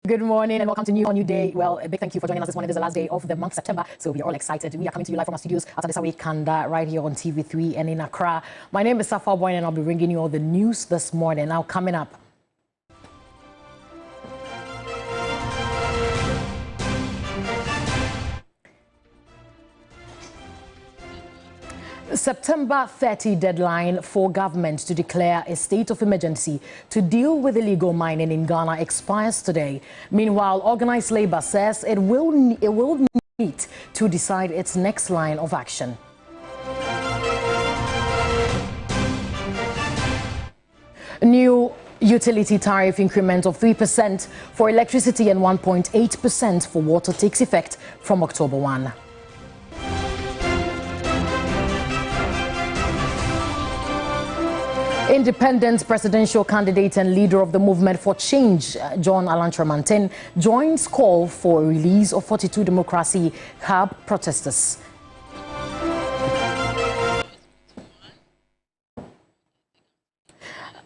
Good morning and welcome to New Day. Well, a big thank you for joining us this morning. This is the last day of the month, September, so we are all excited. We are coming to you live from our studios at the Kanda right here on TV3 and in Accra. My name is Safa Boyne and I'll be bringing you all the news this morning. Now, coming up. September 30 deadline for government to declare a state of emergency to deal with illegal mining in Ghana expires today. Meanwhile, organized labor says it will meet to decide its next line of action. New utility tariff increment of 3% for electricity and 1.8% for water takes effect from October 1. Independent presidential candidate and leader of the Movement for Change, John Alantramanten, joins call for release of 42 Democracy Hub protesters.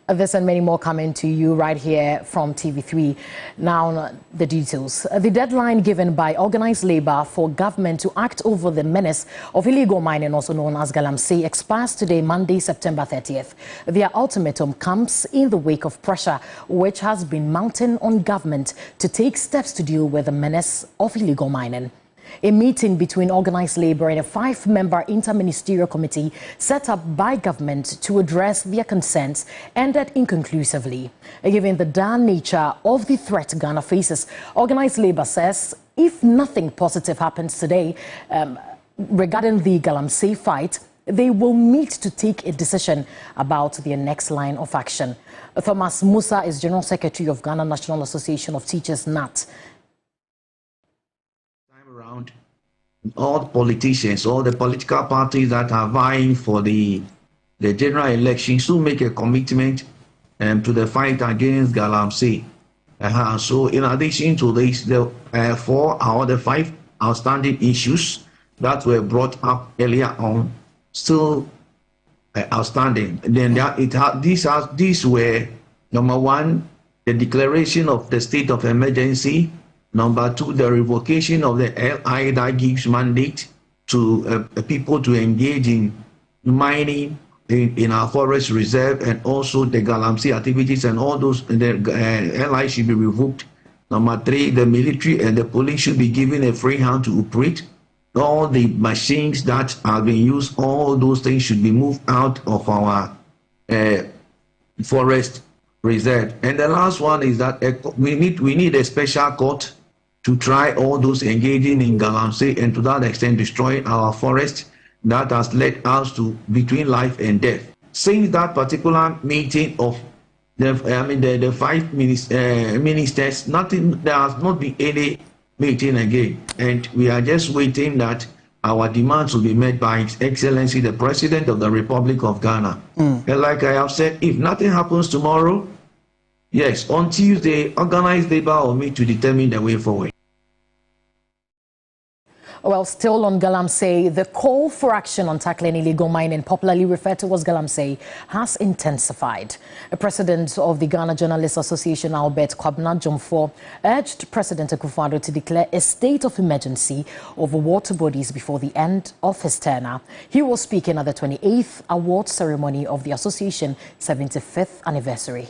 This and many more coming to you right here from TV3. Now, the details. The deadline given by organized labor for government to act over the menace of illegal mining, also known as Galamsey, expires today, Monday, September 30th. Their ultimatum comes in the wake of pressure which has been mounting on government to take steps to deal with the menace of illegal mining. A meeting between organized labor and a 5-member interministerial committee set up by government to address their concerns ended inconclusively. Given the dire nature of the threat Ghana faces, organized labor says if nothing positive happens today regarding the Galamsey fight, they will meet to take a decision about their next line of action. Thomas Musa is General Secretary of Ghana National Association of Teachers, NAT. Around all the politicians, all the political parties that are vying for the general elections to make a commitment to the fight against Galamsey. So in addition to this, the 4 or the 5 outstanding issues that were brought up earlier on still outstanding. Then these were, number 1, the declaration of the state of emergency. Number 2, the revocation of the LI that gives mandate to people to engage in mining in our forest reserve, and also the Galamsey activities and all those, the LI should be revoked. Number 3, the military and the police should be given a free hand to operate. All the machines that are being used, all those things should be moved out of our forest reserve. And the last one is that we need a special court to try all those engaging in Galamsey and to that extent destroying our forest that has led us to between life and death. Since that particular meeting of the 5 ministers, there has not been any meeting again, and we are just waiting that our demands will be met by His Excellency the President of the Republic of Ghana. And like I have said, if nothing happens tomorrow, yes, on Tuesday, organized labor will meet to determine the way forward. Well, still on Galamsey, the call for action on tackling illegal mining, popularly referred to as Galamsey, has intensified. The president of the Ghana Journalists Association, Albert Kwabena Jomfo, urged President Akufo-Addo to declare a state of emergency over water bodies before the end of his tenure. He was speaking at the 28th award ceremony of the association's 75th anniversary.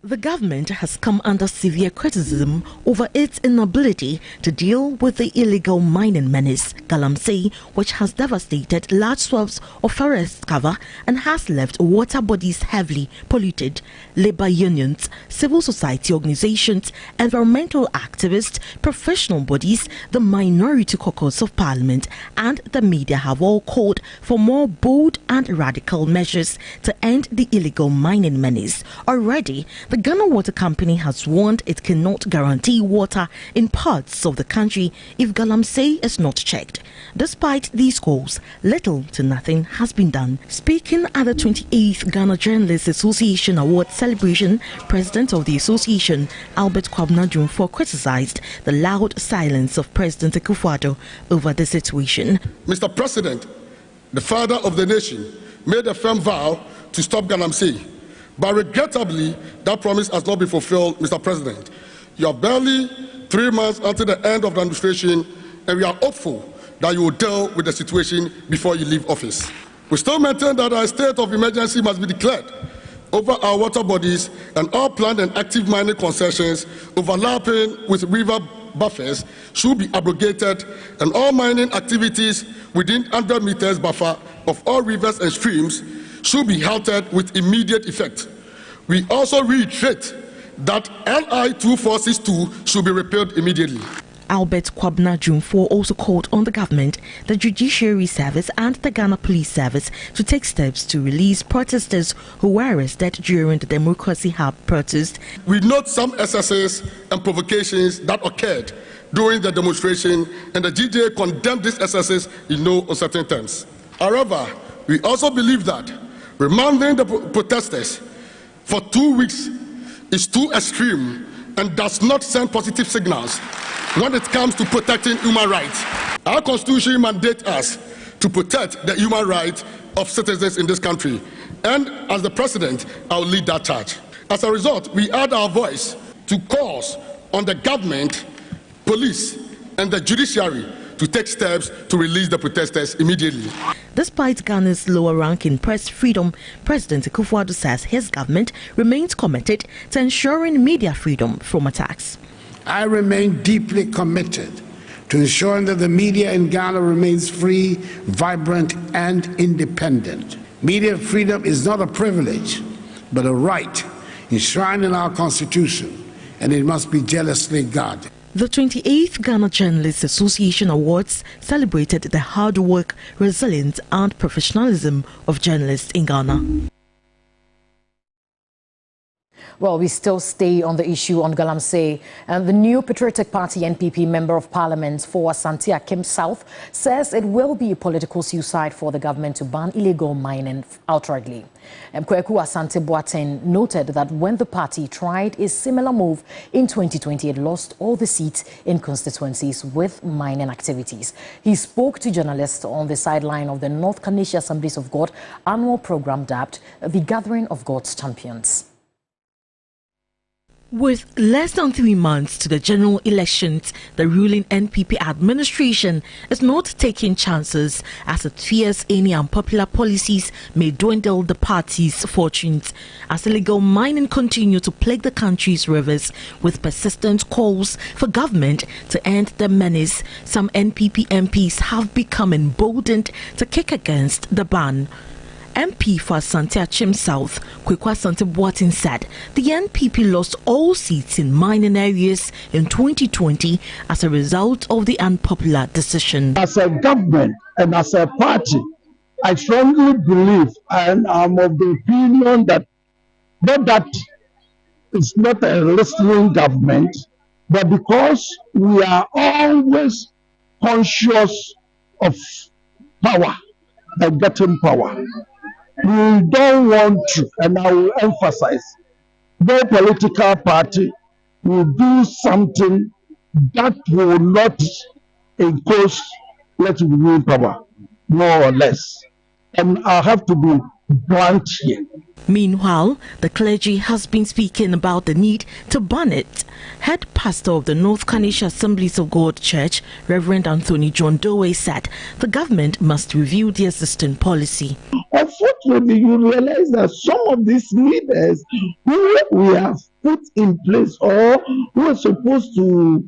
The government has come under severe criticism over its inability to deal with the illegal mining menace, Galamsey, which has devastated large swaths of forest cover and has left water bodies heavily polluted. Labor unions, civil society organizations, environmental activists, professional bodies, the minority caucus of parliament, and the media have all called for more bold and radical measures to end the illegal mining menace. Already, the Ghana Water Company has warned it cannot guarantee water in parts of the country if Galamsey is not checked. Despite these calls, little to nothing has been done. Speaking at the 28th Ghana Journalists Association Award celebration, President of the association, Albert Kwabena Jomfo, criticized the loud silence of President Akufo-Addo over the situation. Mr. President, the father of the nation, made a firm vow to stop Galamsey. But regrettably, that promise has not been fulfilled, Mr. President. You are barely 3 months until the end of the administration, and we are hopeful that you will deal with the situation before you leave office. We still maintain that a state of emergency must be declared over our water bodies, and all planned and active mining concessions overlapping with river buffers should be abrogated, and all mining activities within 100 meters buffer of all rivers and streams should be halted with immediate effect. We also reiterate that LI 2462 should be repealed immediately. Albert Kwabna Jumfo also called on the government, the Judiciary Service and the Ghana Police Service to take steps to release protesters who were arrested during the Democracy Hub protest. We note some excesses and provocations that occurred during the demonstration, and the GJA condemned these excesses in no uncertain terms. However, we also believe that remanding the protesters for 2 weeks is too extreme and does not send positive signals when it comes to protecting human rights. Our constitution mandates us to protect the human rights of citizens in this country, and as the president, I will lead that charge. As a result, we add our voice to calls on the government, police, and the judiciary to take steps to release the protesters immediately. Despite Ghana's lower rank in press freedom, President Akufo-Addo says his government remains committed to ensuring media freedom from attacks. I remain deeply committed to ensuring that the media in Ghana remains free, vibrant, and independent. Media freedom is not a privilege, but a right enshrined in our Constitution, and it must be jealously guarded. The 28th Ghana Journalists Association Awards celebrated the hard work, resilience, and professionalism of journalists in Ghana. Well, we still stay on the issue on Galamsey. The new Patriotic Party NPP Member of Parliament for Asante Akim South says it will be a political suicide for the government to ban illegal mining outrightly. Kweku Asante Boateng noted that when the party tried a similar move in 2020, it lost all the seats in constituencies with mining activities. He spoke to journalists on the sideline of the North Kaneshie Assemblies of God annual program dubbed the Gathering of God's Champions. With less than 3 months to the general elections, the ruling NPP administration is not taking chances as it fears any unpopular policies may dwindle the party's fortunes. As illegal mining continues to plague the country's rivers with persistent calls for government to end the menace, some NPP MPs have become emboldened to kick against the ban. MP for Asante Akim South, Kweku Asante Boateng said the NPP lost all seats in mining areas in 2020 as a result of the unpopular decision. As a government and as a party, I strongly believe and I'm of the opinion that it's not a listening government, but because we are always conscious of power and getting power. We don't want to, and I will emphasize, no political party will do something that will not impose let it be power, more or less. And I have to be blunt here. Meanwhile, the clergy has been speaking about the need to ban it. Head pastor of the North Kaneshie Assemblies of God Church, Reverend Anthony John Doe, said the government must review the existing policy. Unfortunately, you realize that some of these leaders who we have put in place or who are supposed to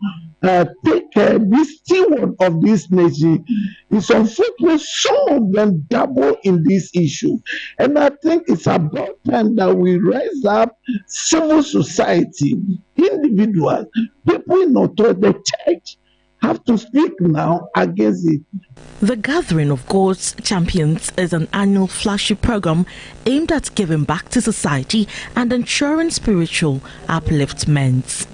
take this steward of this nation, it's unfortunate some of them double in this issue. And I think it's about time that we rise up, civil society, individuals, people in authority, the church have to speak now against it. The Gathering of God's Champions is an annual flagship program aimed at giving back to society and ensuring spiritual upliftment.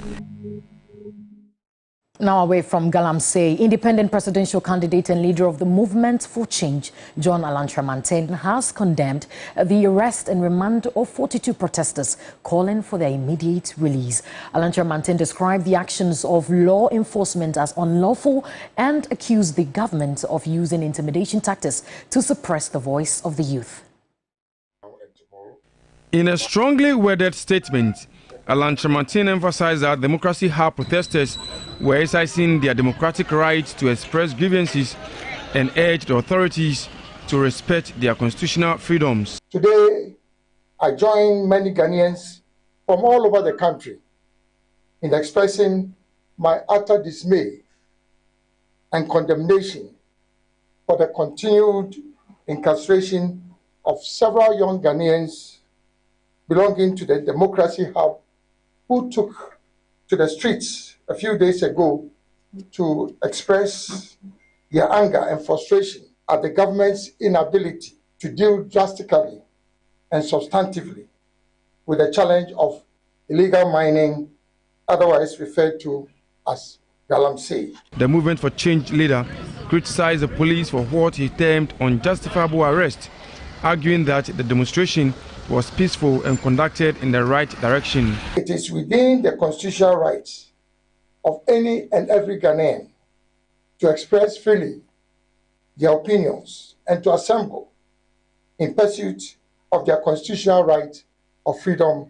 Now away from Galamsey, independent presidential candidate and leader of the Movement for Change, John Alantra Manten, has condemned the arrest and remand of 42 protesters, calling for their immediate release. Alantra Manten described the actions of law enforcement as unlawful and accused the government of using intimidation tactics to suppress the voice of the youth. In a strongly worded statement, Alan Chamartin emphasized that Democracy Hub protesters were exercising their democratic right to express grievances and urged the authorities to respect their constitutional freedoms. Today, I join many Ghanaians from all over the country in expressing my utter dismay and condemnation for the continued incarceration of several young Ghanaians belonging to the Democracy Hub who took to the streets a few days ago to express their anger and frustration at the government's inability to deal drastically and substantively with the challenge of illegal mining, otherwise referred to as galamsey. The Movement for Change leader criticized the police for what he termed unjustifiable arrest, arguing that the demonstration was peaceful and conducted in the right direction. It is within the constitutional rights of any and every Ghanaian to express freely their opinions and to assemble in pursuit of their constitutional right of freedom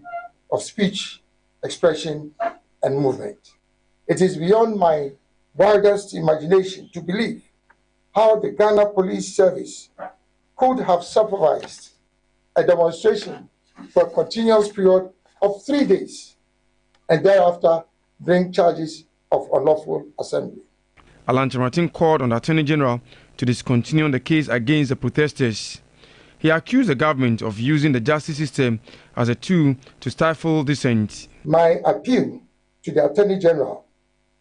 of speech, expression, and movement. It is beyond my wildest imagination to believe how the Ghana Police Service could have supervised a demonstration for a continuous period of 3 days and thereafter bring charges of unlawful assembly. Alan Chamartin called on the Attorney General to discontinue the case against the protesters. He accused the government of using the justice system as a tool to stifle dissent. My appeal to the Attorney General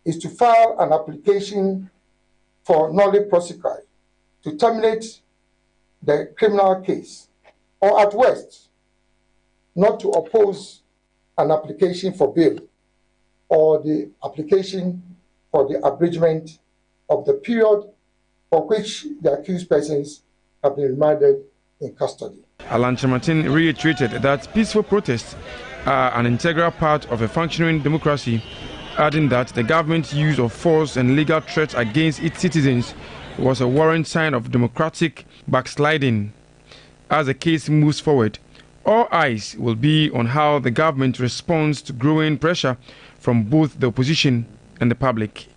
is to file an application for nolle prosequi to terminate the criminal case, or at worst, not to oppose an application for bail or the application for the abridgment of the period for which the accused persons have been remanded in custody. Alan Chamartin reiterated that peaceful protests are an integral part of a functioning democracy, adding that the government's use of force and legal threats against its citizens was a warrant sign of democratic backsliding. As the case moves forward, all eyes will be on how the government responds to growing pressure from both the opposition and the public.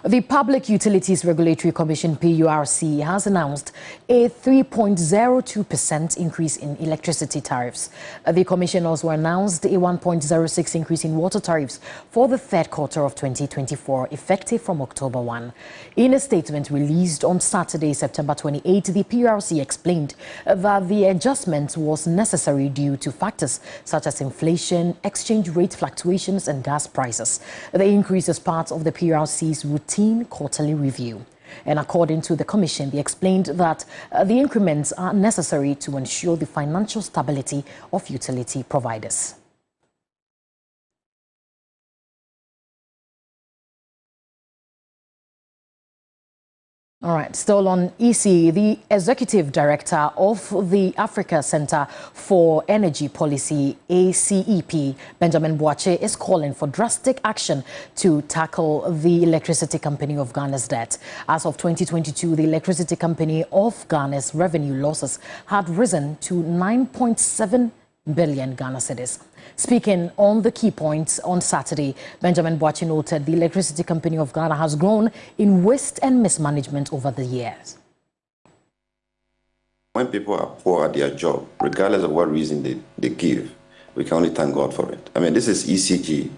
The Public Utilities Regulatory Commission, PURC, has announced a 3.02% increase in electricity tariffs. The Commission also announced a 1.06% increase in water tariffs for the third quarter of 2024, effective from October 1. In a statement released on Saturday, September 28, the PURC explained that the adjustment was necessary due to factors such as inflation, exchange rate fluctuations, and gas prices. The increase is part of the PURC's routine quarterly review. And according to the Commission, they explained that the increments are necessary to ensure the financial stability of utility providers. All right, still on EC, the Executive Director of the Africa Center for Energy Policy, ACEP, Benjamin Boakye, is calling for drastic action to tackle the Electricity Company of Ghana's debt. As of 2022, the Electricity Company of Ghana's revenue losses had risen to 9.7 billion Ghana cedis. Speaking on the key points on Saturday, Benjamin Boakye noted the Electricity Company of Ghana has grown in waste and mismanagement over the years. When people are poor at their job, regardless of what reason they give, we can only thank God for it. I mean, this is ECG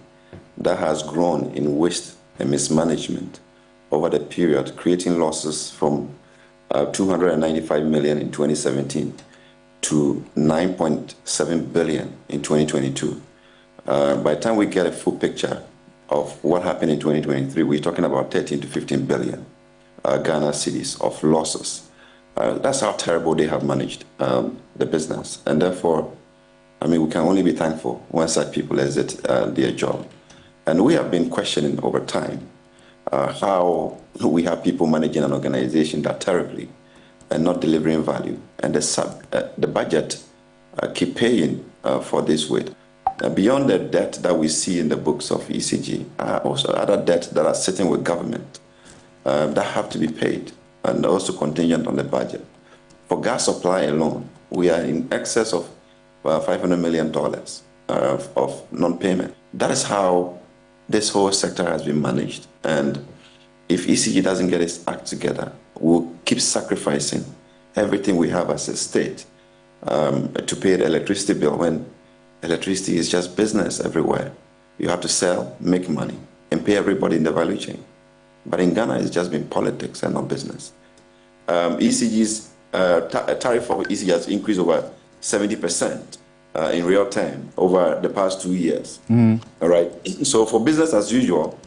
that has grown in waste and mismanagement over the period, creating losses from 295 million in 2017 to 9.7 billion in 2022. By the time we get a full picture of what happened in 2023, we're talking about 13 to 15 billion Ghana cedis of losses. That's how terrible they have managed the business. And therefore, I mean, we can only be thankful when such people exit their job. And we have been questioning over time how we have people managing an organization that terribly and not delivering value. And the budget keep paying for this weight. Beyond the debt that we see in the books of ECG, also other debts that are sitting with government that have to be paid and also contingent on the budget. For gas supply alone, we are in excess of $500 million of non-payment. That is how this whole sector has been managed. And if ECG doesn't get its act together, we'll keep sacrificing everything we have as a state to pay the electricity bill when electricity is just business everywhere. You have to sell, make money, and pay everybody in the value chain. But in Ghana, it's just been politics and not business. ECG's tariff for ECG has increased over 70% in real time over the past 2 years. All right. So for business as usual,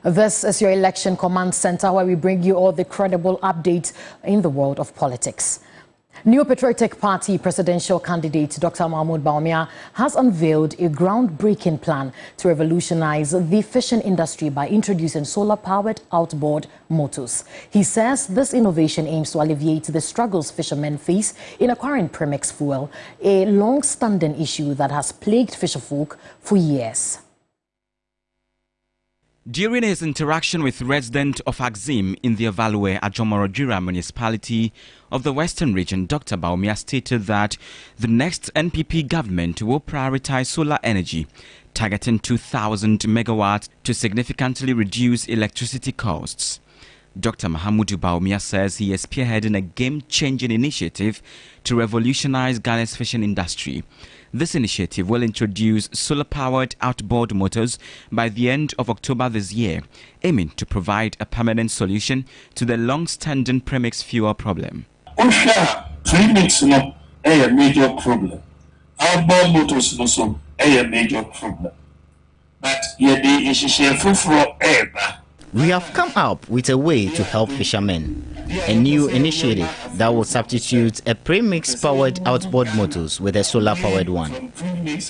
This is your Election Command Center, where we bring you all the credible updates in the world of politics. New Patriotic Party presidential candidate Dr. Mahmoud Bawumia has unveiled a groundbreaking plan to revolutionize the fishing industry by introducing solar-powered outboard motors. He says this innovation aims to alleviate the struggles fishermen face in acquiring premix fuel, a long-standing issue that has plagued fisherfolk for years. During his interaction with residents of Axim in the Avalue Ajomorojira municipality of the Western region, Dr. Bawumia stated that the next NPP government will prioritize solar energy, targeting 2,000 megawatts to significantly reduce electricity costs. Dr. Mahmoud Bawumia says he is spearheading a game-changing initiative to revolutionize Ghana's fishing industry. This initiative will introduce solar-powered outboard motors by the end of October this year, aiming to provide a permanent solution to the long-standing premix fuel problem. Premix no a major problem. Outboard motors also a major problem. But we have come up with a way to help fishermen. A new initiative that will substitute a premix-powered outboard motors with a solar-powered one.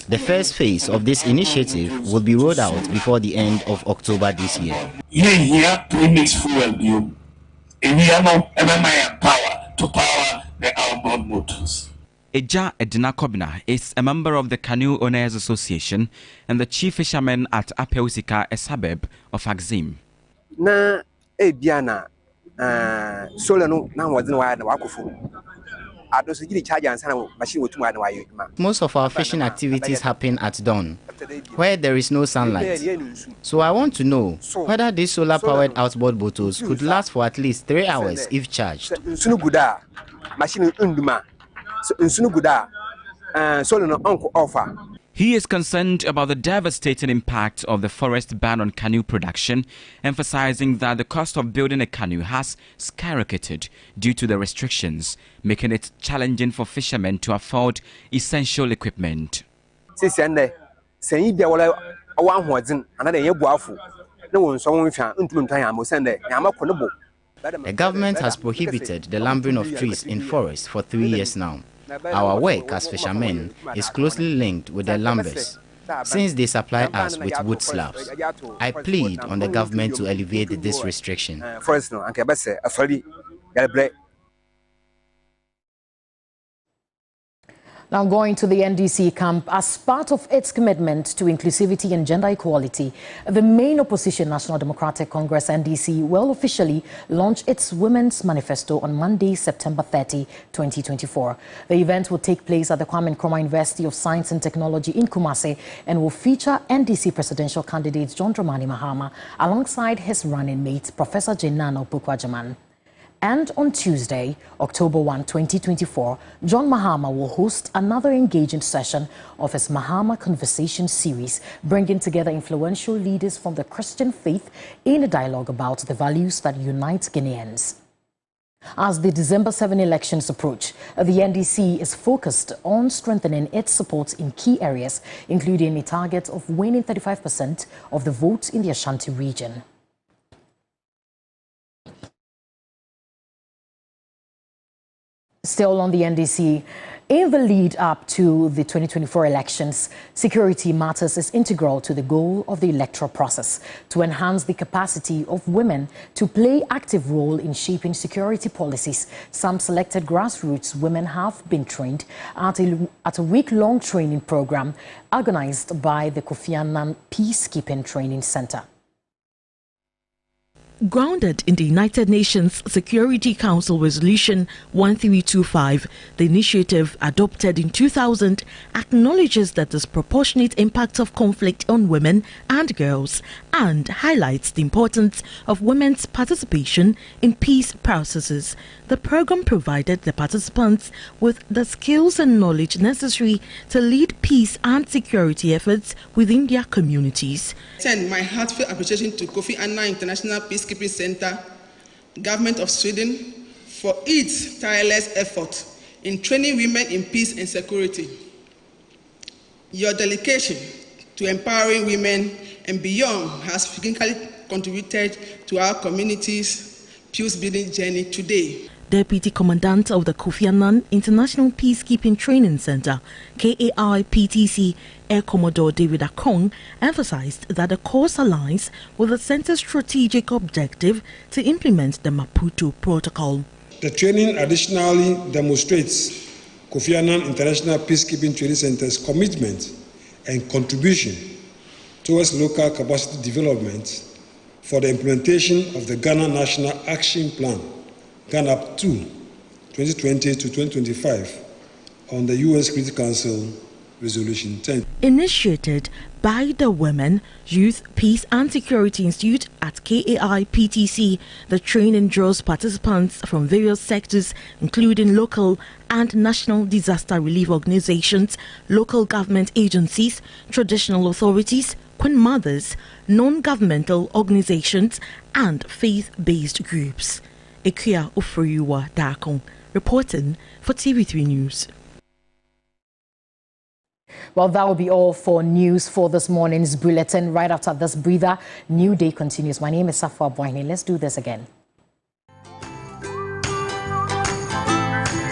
The first phase of this initiative will be rolled out before the end of October this year. Premix fuel and we have no power to power the outboard motors. Eja Edina Kobina is a member of the Canoe Owners Association and the chief fisherman at Apeusika, a suburb of Axim. Na ebiana solar no na wadin wa na wakofo adoso gidi charge ansa na machine wotuma na wayo. Most of our fishing activities happen at dawn, where there is no sunlight. So I want to know whether these solar-powered outboard boats could last for at least 3 hours if charged. Nsunu guda machine unduma nsunu guda solar no onko offer. He is concerned about the devastating impact of the forest ban on canoe production, emphasizing that the cost of building a canoe has skyrocketed due to the restrictions, making it challenging for fishermen to afford essential equipment. The government has prohibited the lumbering of trees in forests for 3 years now. Our work as fishermen is closely linked with the lumbers, since they supply us with wood slabs. I plead on the government to alleviate this restriction. Now going to the NDC camp, as part of its commitment to inclusivity and gender equality, the main opposition National Democratic Congress NDC will officially launch its Women's Manifesto on Monday, September 30, 2024. The event will take place at the Kwame Nkrumah University of Science and Technology in Kumasi and will feature NDC presidential candidate John Dramani Mahama alongside his running mate, Professor Jenana Opukwajaman. And on Tuesday, October 1, 2024, John Mahama will host another engaging session of his Mahama Conversation series, bringing together influential leaders from the Christian faith in a dialogue about the values that unite Ghanaians. As the December 7 elections approach, the NDC is focused on strengthening its support in key areas, including a target of winning 35% of the vote in the Ashanti region. Still on the NDC, In the lead up to the 2024 elections, security matters is integral to the goal of the electoral process to enhance the capacity of women to play active role in shaping security policies. Some selected grassroots women have been trained at a week-long training program organized by the Kofi Annan Peacekeeping Training Center. Grounded in the United Nations Security Council Resolution 1325, the initiative, adopted in 2000, acknowledges the disproportionate impact of conflict on women and girls and highlights the importance of women's participation in peace processes. The program provided the participants with the skills and knowledge necessary to lead peace and security efforts within their communities. Send my heartfelt appreciation to Kofi Annan International Peacekeeping Center, Government of Sweden, for its tireless effort in training women in peace and security. Your dedication to empowering women and beyond has significantly contributed to our community's peace-building journey today. Deputy Commandant of the Kofi Annan International Peacekeeping Training Center, KAIPTC, Air Commodore David Akong, emphasized that the course aligns with the center's strategic objective to implement the Maputo Protocol. The training additionally demonstrates Kofi Annan International Peacekeeping Training Center's commitment and contribution towards local capacity development for the implementation of the Ghana National Action Plan, Ghana up to 2020 to 2025 on the UN Security Council Resolution 10. Initiated by the Women, Youth, Peace and Security Institute at KAIPTC, the training draws participants from various sectors including local and national disaster relief organizations, local government agencies, traditional authorities, Queen mothers, non-governmental organizations and faith-based groups. Ekuya Oforiwa Dakon, reporting for TV3 News. Well, that will be all for news for this morning's bulletin. Right after this breather, New Day continues. My name is Safwa Boyne. Let's do this again.